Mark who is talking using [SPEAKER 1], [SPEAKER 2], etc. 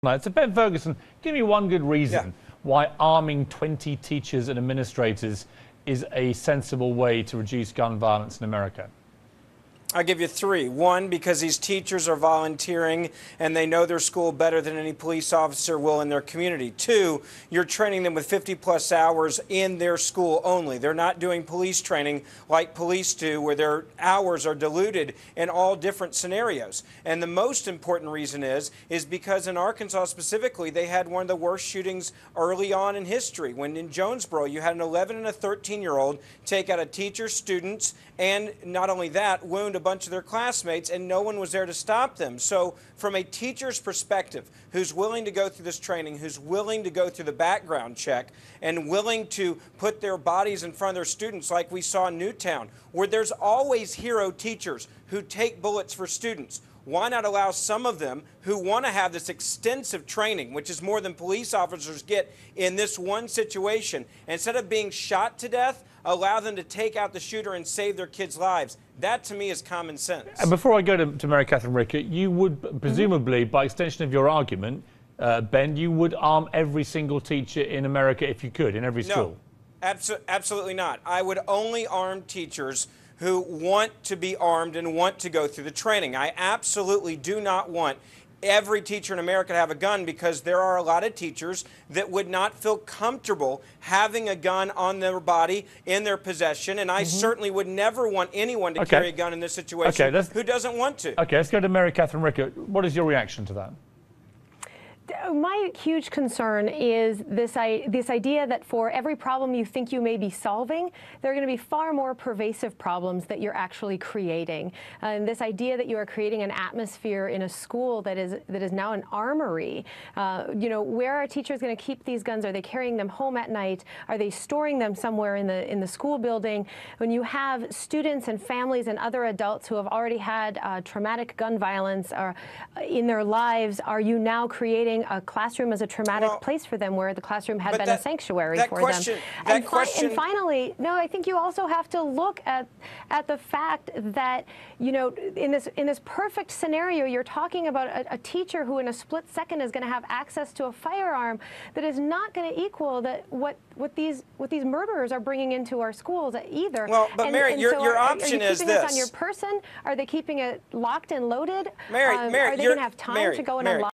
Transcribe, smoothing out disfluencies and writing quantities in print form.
[SPEAKER 1] Right, so Ben Ferguson, give me one good reason why arming 20 teachers and administrators is a sensible way to reduce gun violence in America.
[SPEAKER 2] I'll give you three. One, because these teachers are volunteering and they know their school better than any police officer will in their community. Two, you're training them with 50+ hours in their school only. They're not doing police training like police do, where their hours are diluted in all different scenarios. And the most important reason is because in Arkansas specifically, they had one of the worst shootings early on in history, when in Jonesboro you had an 11 and a 13-year-old take out a teacher, students, and not only that, wound a bunch of their classmates, and no one was there to stop them. So from a teacher's perspective, who's willing to go through this training, who's willing to go through the background check, and willing to put their bodies in front of their students, like we saw in Newtown, where there's always hero teachers who take bullets for students. Why not allow some of them who want to have this extensive training, which is more than police officers get in this one situation, instead of being shot to death, allow them to take out the shooter and save their kids' lives? That, to me, is common sense.
[SPEAKER 1] And before I go to Mary Catherine Rickett, you would presumably, by extension of your argument, Ben, you would arm every single teacher in America if you could, in every school?
[SPEAKER 2] No, absolutely not. I would only arm teachers who want to be armed and want to go through the training. I absolutely do not want every teacher in America to have a gun, because there are a lot of teachers that would not feel comfortable having a gun on their body, in their possession, and I certainly would never want anyone to carry a gun in this situation who doesn't want to.
[SPEAKER 1] Okay, let's go to Mary Catherine Rickett. What is your reaction to that?
[SPEAKER 3] My huge concern is this idea that for every problem you think you may be solving, there are going to be far more pervasive problems that you're actually creating. And this idea that you are creating an atmosphere in a school that is now an armory. You know, where are teachers going to keep these guns? Are they carrying them home at night? Are they storing them somewhere in the school building? When you have students and families and other adults who have already had traumatic gun violence in their lives, are you now creating a classroom as a traumatic place for them, where the classroom had been a sanctuary for them? And finally, no, I think you also have to look at the fact that, you know, in this perfect scenario, you're talking about a teacher who in a split second is going to have access to a firearm that is not going to equal what these murderers are bringing into our schools either.
[SPEAKER 2] Well, but Mary, your option is this. Are you keeping this on your person? Are they keeping it locked and loaded?
[SPEAKER 3] Are they going to have time to go and unlock